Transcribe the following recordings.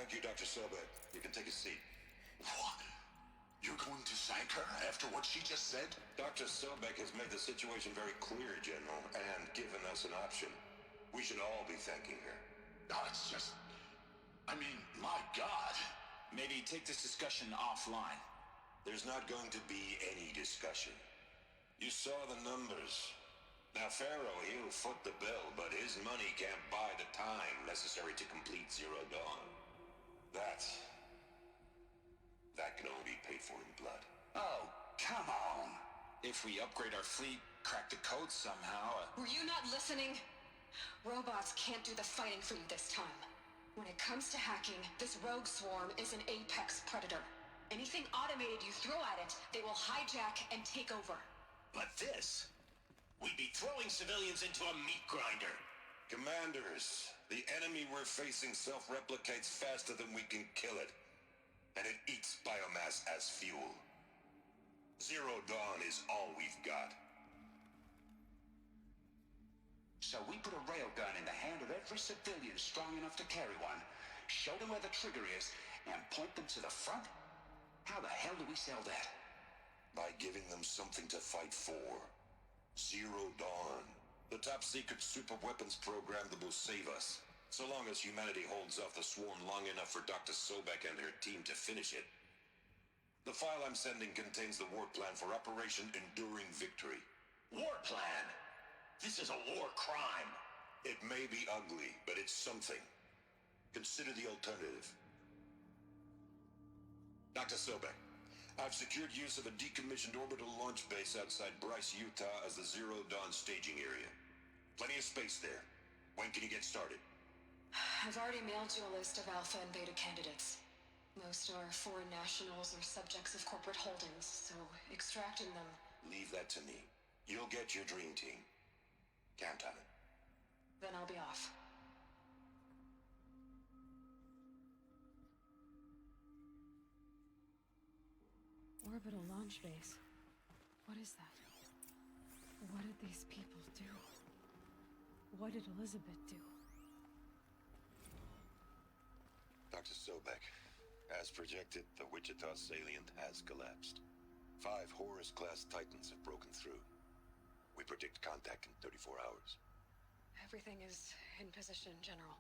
Thank you, Dr. Sobek. You can take a seat. What? You're going to thank her after what she just said? Dr. Sobek has made the situation very clear, General, and given us an option. We should all be thanking her. No, it's just... I mean, my God. Maybe take this discussion offline. There's not going to be any discussion. You saw the numbers. Now, Pharaoh, he'll foot the bill, but his money can't buy the time necessary to complete Zero Dawn. That can only be paid for in blood. Oh, come on. If we upgrade our fleet, crack the code somehow... Were you not listening? Robots can't do the fighting for you this time. When it comes to hacking, this rogue swarm is an apex predator. Anything automated you throw at it, they will hijack and take over. But this... we'd be throwing civilians into a meat grinder. Commanders, the enemy we're facing self-replicates faster than we can kill it. And it eats biomass as fuel. Zero Dawn is all we've got. So we put a railgun in the hand of every civilian strong enough to carry one, show them where the trigger is, and point them to the front? How the hell do we sell that? By giving them something to fight for. Zero Dawn. The top-secret superweapons program that will save us. So long as humanity holds off the swarm long enough for Dr. Sobek and her team to finish it. The file I'm sending contains the war plan for Operation Enduring Victory. War plan? This is a war crime. It may be ugly, but it's something. Consider the alternative. Dr. Sobek, I've secured use of a decommissioned orbital launch base outside Bryce, Utah as the Zero Dawn staging area. Plenty of space there. When can you get started? I've already mailed you a list of alpha and beta candidates. Most are foreign nationals or subjects of corporate holdings, so extracting them... Leave that to me. You'll get your dream team. Count on it. Then I'll be off. Orbital launch base. What is that? What did these people do? What did Elizabeth do? Dr. Sobek, as projected, the Wichita salient has collapsed. 5 Horus-class Titans have broken through. We predict contact in 34 hours. Everything is in position, General.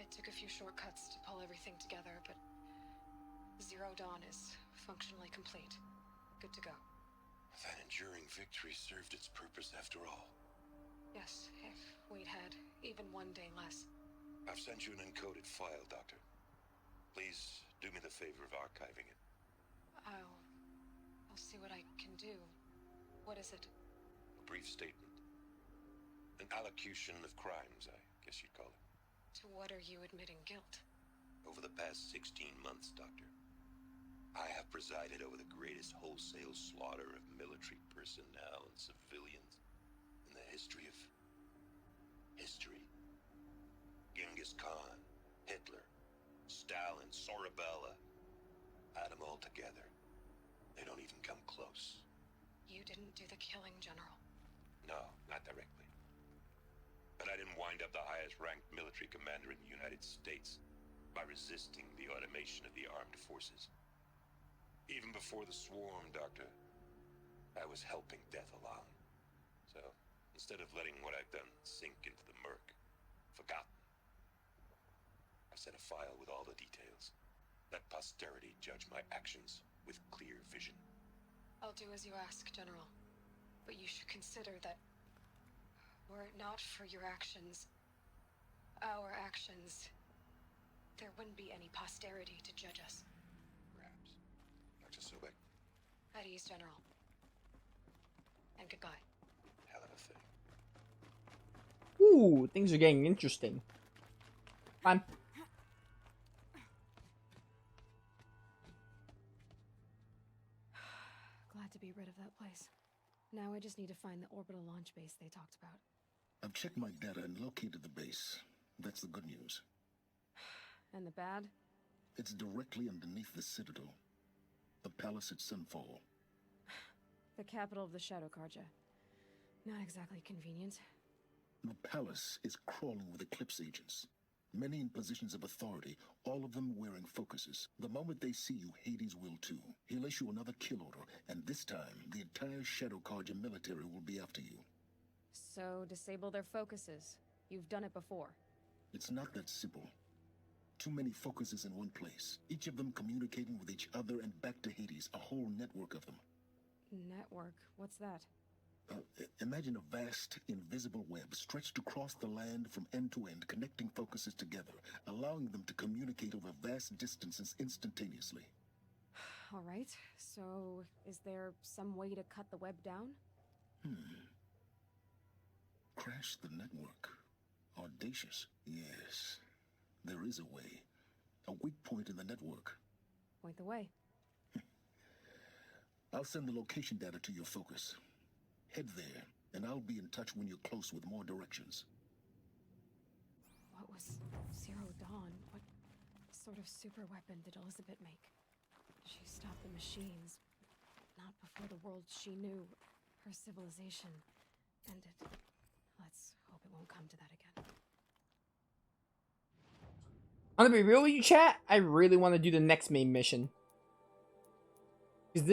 It took a few shortcuts to pull everything together, but Zero Dawn is functionally complete. Good to go. That enduring victory served its purpose after all. Yes, if we'd had even one day less. I've sent you an encoded file, Doctor. Please do me the favor of archiving it. I'll see what I can do. What is it? A brief statement. An allocution of crimes, I guess you'd call it. To what are you admitting guilt? Over the past 16 months, Doctor, I have presided over the greatest wholesale slaughter of military personnel and civilians in the history of history. Genghis Khan, Hitler, Stalin, Sorabella. Add them all together. They don't even come close. You didn't do the killing, General. No, not directly. But I didn't wind up the highest-ranked military commander in the United States by resisting the automation of the armed forces. Even before the swarm, Doctor, I was helping death along. So, instead of letting what I've done sink into the murk, forgotten, I set a file with all the details. Let posterity judge my actions with clear vision. I'll do as you ask, General. But you should consider that were it not for your actions, our actions, there wouldn't be any posterity to judge us. Perhaps. Dr. Sobek. At ease, General. And goodbye. Hell of a thing. Ooh, things are getting interesting. Fine. Glad to be rid of that place. Now I just need to find the orbital launch base they talked about. I've checked my data and located the base. That's the good news. And the bad? It's directly underneath the Citadel. The palace at Sunfall. The capital of the Shadow Carja. Not exactly convenient. The palace is crawling with Eclipse agents. Many in positions of authority, all of them wearing focuses. The moment they see you, Hades will too. He'll issue another kill order, and this time, the entire Shadow Carja military will be after you. So, disable their focuses. You've done it before. It's not that simple. Too many focuses in one place, each of them communicating with each other and back to Hades, a whole network of them. Network? What's that? Imagine a vast, invisible web stretched across the land from end to end, connecting focuses together, allowing them to communicate over vast distances instantaneously. Alright, so is there some way to cut the web down? Crash the network. Audacious. Yes, there is a way. A weak point in the network. Point the way. I'll send the location data to your focus. Head there, and I'll be in touch when you're close with more directions. What was Zero Dawn? What sort of super weapon did Elizabeth make? She stopped the machines, not before the world she knew, her civilization, ended. Let's hope it won't come to that again. I'm gonna be real with you, chat. I really want to do the next main mission. Because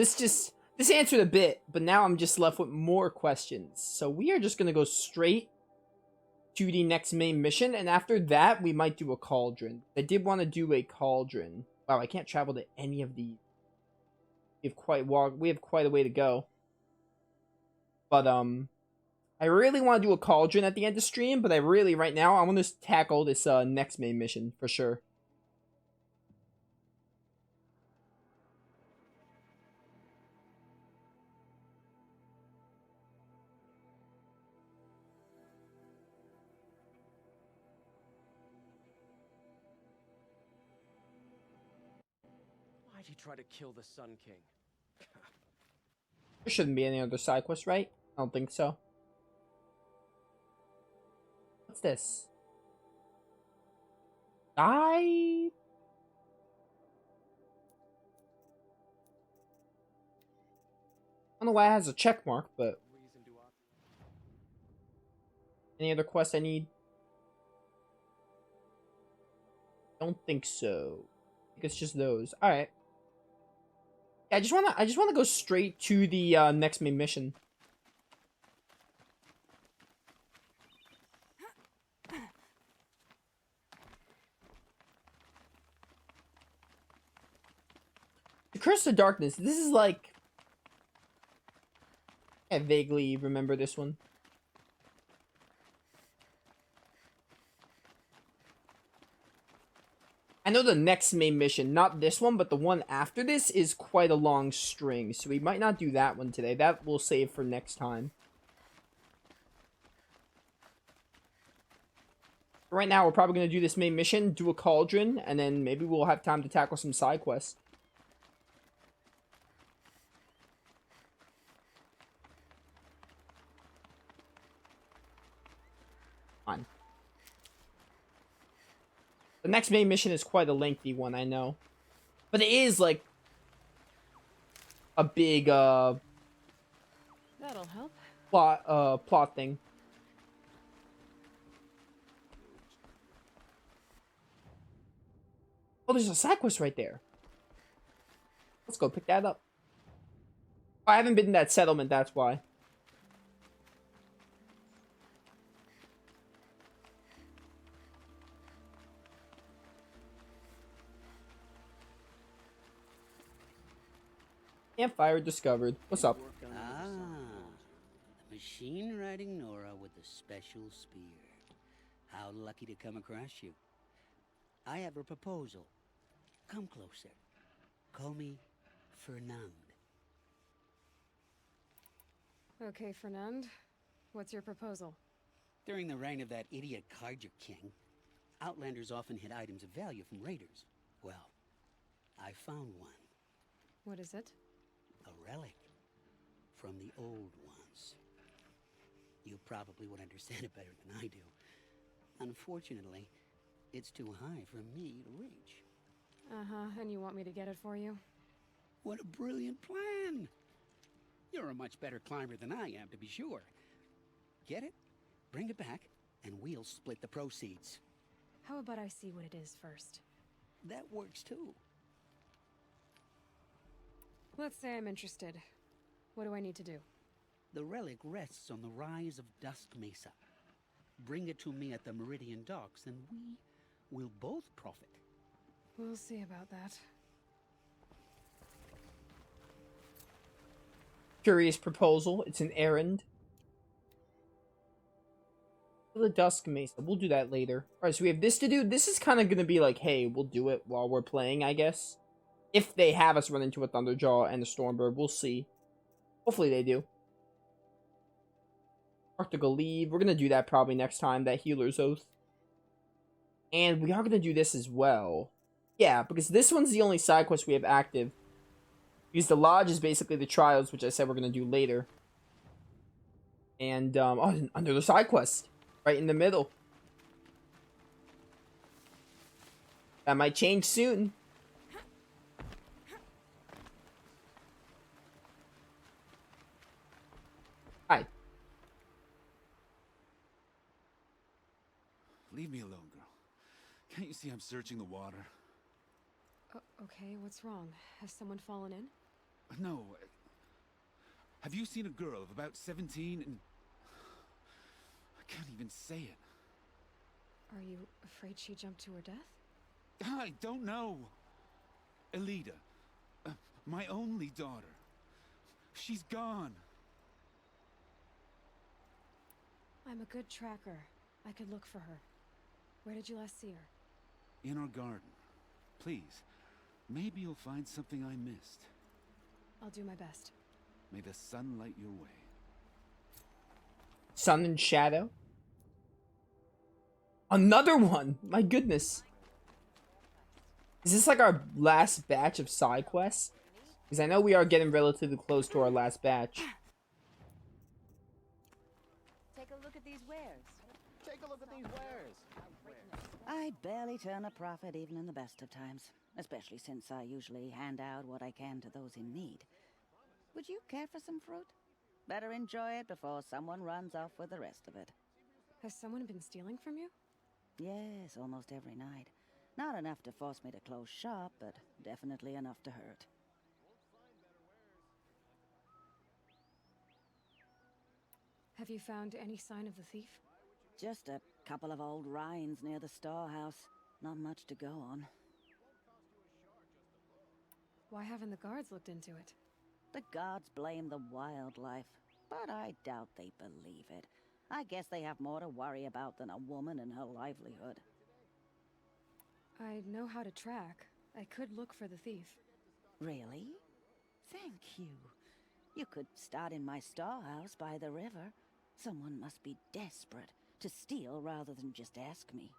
this answered a bit, but now I'm just left with more questions. So we are just gonna go straight to the next main mission, and after that, we might do a cauldron. I did want to do a cauldron. Wow, I can't travel to any of these. We have quite a way to go. But I really want to do a cauldron at the end of the stream, but right now I want to tackle this next main mission for sure. Why'd you try to kill the Sun King? There shouldn't be any other side quests, right? I don't think so. What's this? I don't know why it has a check mark, but any other quests I need? Don't think so. I think it's just those. All right. I just wanna go straight to the next main mission. The Curse of Darkness. This is like, I vaguely remember this one. I know the next main mission, not this one, but the one after this is quite a long string, so we might not do that one today. That we'll save for next time. Right now, we're probably going to do this main mission, do a cauldron, and then maybe we'll have time to tackle some side quests. On. The next main mission is quite a lengthy one, I know. But it is, like, a big, That'll help. plot thing. Oh, there's a side quest right there. Let's go pick that up. I haven't been in that settlement, that's why. Campfire discovered. What's up? Ah, the machine riding Nora with the special spear. How lucky to come across you. I have a proposal. Come closer. Call me Fernand. Okay, Fernand. What's your proposal? During the reign of that idiot Carja King, Outlanders often hid items of value from raiders. Well, I found one. What is it? A relic from the old ones. You probably would understand it better than I do. Unfortunately, it's too high for me to reach. Uh-huh, and you want me to get it for you? What a brilliant plan! You're a much better climber than I am, to be sure. Get it, bring it back, and we'll split the proceeds. How about I see what it is first? That works too. Let's say I'm interested. What do I need to do? The relic rests on the rise of Dusk Mesa. Bring it to me at the Meridian Docks, and we will both profit. We'll see about that. Curious proposal. It's an errand. The Dusk Mesa. We'll do that later. Alright, so we have this to do. This is kind of going to be like, hey, we'll do it while we're playing, I guess. If they have us run into a Thunderjaw and a Stormbird, we'll see. Hopefully they do. Arctical Leave. We're going to do that probably next time, that Healer's Oath. And we are going to do this as well. Yeah, because this one's the only side quest we have active. Because the Lodge is basically the Trials, which I said we're going to do later. And, oh, another side quest. Right in the middle. That might change soon. Hi. Leave me alone, girl. Can't you see I'm searching the water? Okay, what's wrong? Has someone fallen in? No. Have you seen a girl of about 17 and... I can't even say it. Are you afraid she jumped to her death? I don't know. Elida. My only daughter. She's gone. I'm a good tracker. I could look for her. Where did you last see her? In our garden. Please. Maybe you'll find something I missed. I'll do my best. May the sun light your way. Sun and Shadow. Another one! My goodness. Is this like our last batch of side quests? Because I know we are getting relatively close to our last batch. Take a look at these wares. Take a look at these wares. I barely turn a profit even in the best of times, especially since I usually hand out what I can to those in need. Would you care for some fruit? Better enjoy it before someone runs off with the rest of it. Has someone been stealing from you? Yes, almost every night. Not enough to force me to close shop, but definitely enough to hurt. Have you found any sign of the thief? Just a couple of old rinds near the storehouse. Not much to go on. Why haven't the guards looked into it? The guards blame the wildlife, but I doubt they believe it. I guess they have more to worry about than a woman and her livelihood. I know how to track. I could look for the thief. Really? Thank you. You could start in my storehouse by the river. Someone must be desperate to steal rather than just ask me.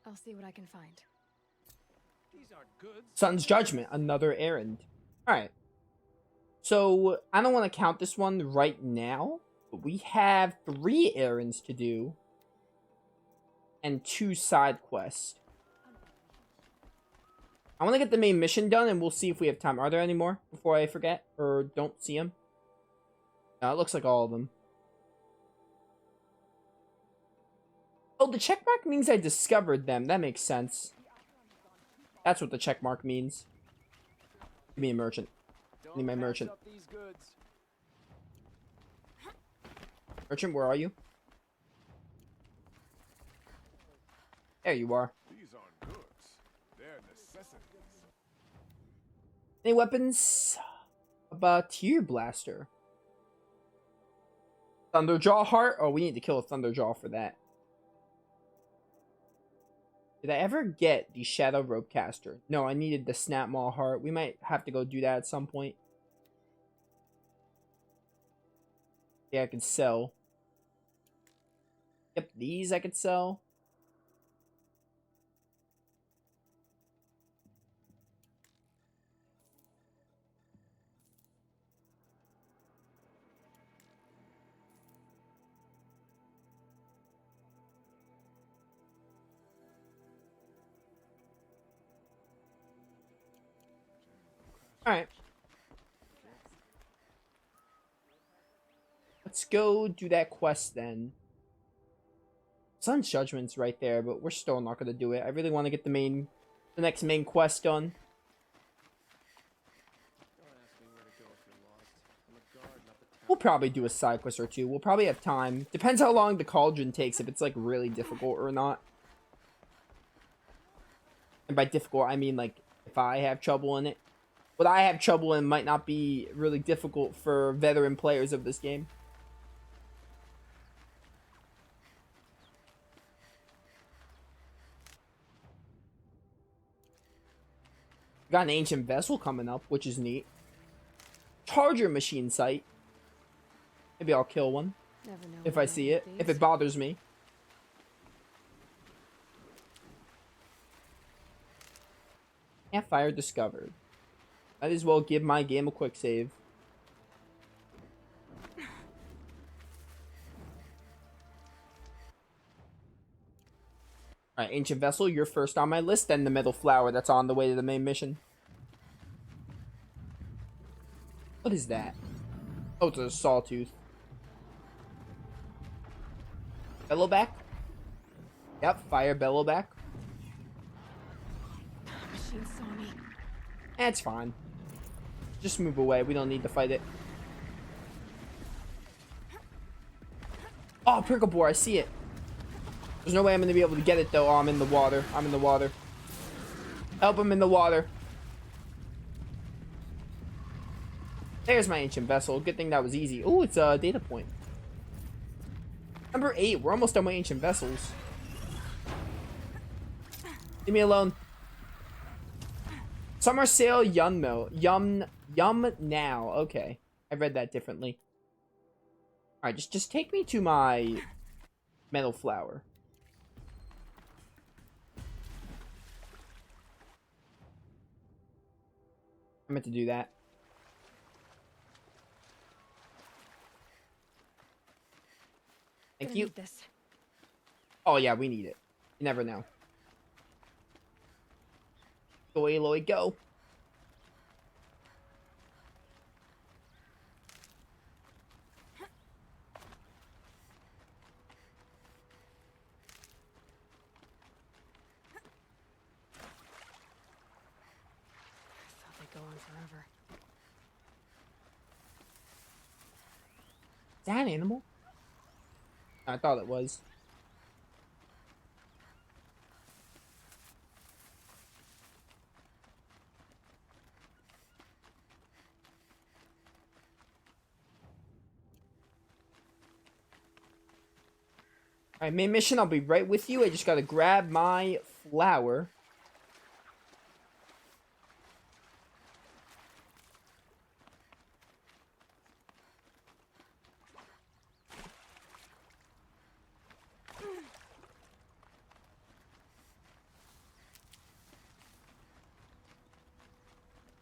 I'll see what I can find. These aren't good. Sun's Judgment, another errand. Alright. So, I don't want to count this one right now, but we have 3 errands to do. And 2 side quests. I want to get the main mission done, and we'll see if we have time. Are there any more before I forget? Or don't see them? No, it looks like all of them. Oh, the checkmark means I discovered them. That makes sense. That's what the checkmark means. Give me a merchant. I need my merchant. Merchant, where are you? There you are. These aren't goods. They're necessities. Any weapons? About Tear Blaster. Thunderjaw Heart? Oh, we need to kill a Thunderjaw for that. Did I ever get the Shadow Rope Caster? No, I needed the Snap Maw Heart. We might have to go do that at some point. Yeah, I can sell. Yep, these I could sell. Alright. Let's go do that quest then. Sun's Judgment's right there, but we're still not gonna do it. I really want to get the next main quest done. We'll probably do a side quest or two. We'll probably have time. Depends how long the cauldron takes, if it's like really difficult or not. And by difficult, I mean like if I have trouble in it. What I have trouble in might not be really difficult for veteran players of this game. Got an ancient vessel coming up, which is neat. Charger machine site. Maybe I'll kill one. If I see it. If it bothers me. Campfire discovered. Might as well give my game a quick save. Alright, Ancient Vessel, you're first on my list, then the Metal Flower that's on the way to the main mission. What is that? Oh, it's a sawtooth. Bellowback? Yep, fire Bellowback. Machine saw me. That's fine. Just move away, we don't need to fight it. Oh, Prickle Boar, I see it. There's no way I'm going to be able to get it, though. Oh, I'm in the water. I'm in the water. Help him in the water. There's my Ancient Vessel. Good thing that was easy. Oh, it's a data point. Number 8. We're almost done with Ancient Vessels. Leave me alone. Summer Sale Yum now. Okay. I read that differently. Alright, just take me to my Metal Flower. I meant to do that. Thank you. This. Oh yeah, we need it. You never know. Go, Aloy, go. Go on forever. Is that an animal? I thought it was. Alright, main mission, I'll be right with you. I just gotta grab my flower.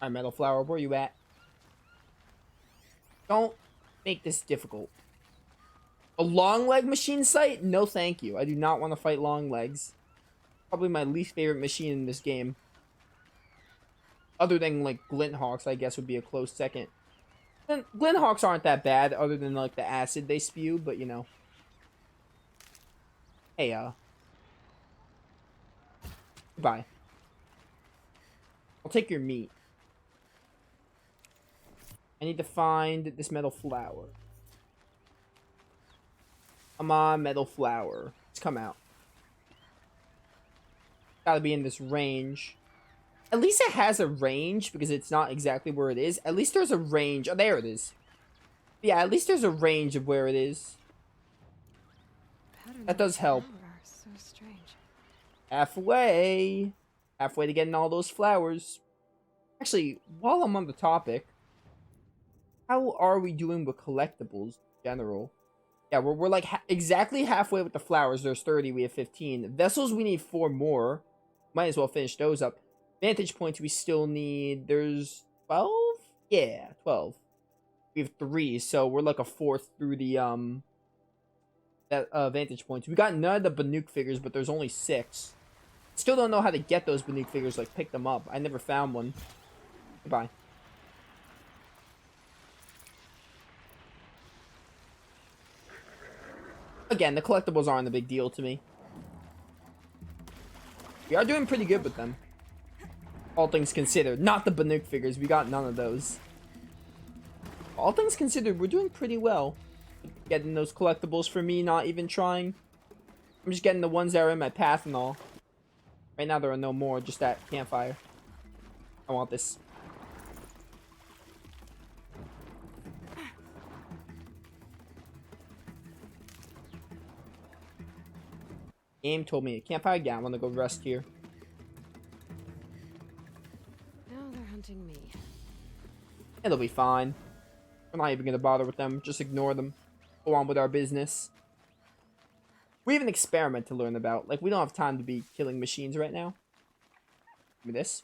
Alright, Metal Flower, where you at? Don't make this difficult. A long leg machine site? No thank you. I do not want to fight long legs. Probably my least favorite machine in this game. Other than, like, Glint Hawks, I guess would be a close second. And Glint Hawks aren't that bad, other than, like, the acid they spew, but, you know. Hey, Goodbye. I'll take your meat. I need to find this Metal Flower. Come on, Metal Flower. Let's come out. Gotta be in this range. At least it has a range, because it's not exactly where it is. At least there's a range. Oh, there it is. Yeah, at least there's a range of where it is. That does help. So strange. Halfway. Halfway to getting all those flowers. Actually, while I'm on the topic, how are we doing with collectibles in general? Yeah, we're like exactly halfway with the flowers. There's 30, we have 15. Vessels, we need 4 more. Might as well finish those up. Vantage points, we still need... There's 12? Yeah, 12. We have 3, so we're like a fourth through the, vantage points. We got none of the Banuk figures, but there's only 6. Still don't know how to get those Banuk figures, like pick them up. I never found one. Goodbye. Again, the collectibles aren't a big deal to me. We are doing pretty good with them. All things considered. Not the Banuk figures. We got none of those. All things considered, we're doing pretty well. Getting those collectibles for me, not even trying. I'm just getting the ones that are in my path and all. Right now there are no more, just that campfire. I want this. Game told me, campfire, yeah, I want to go rest here. Now they're hunting me. It'll be fine. We're not even going to bother with them. Just ignore them. Go on with our business. We have an experiment to learn about. Like, we don't have time to be killing machines right now. Give me this.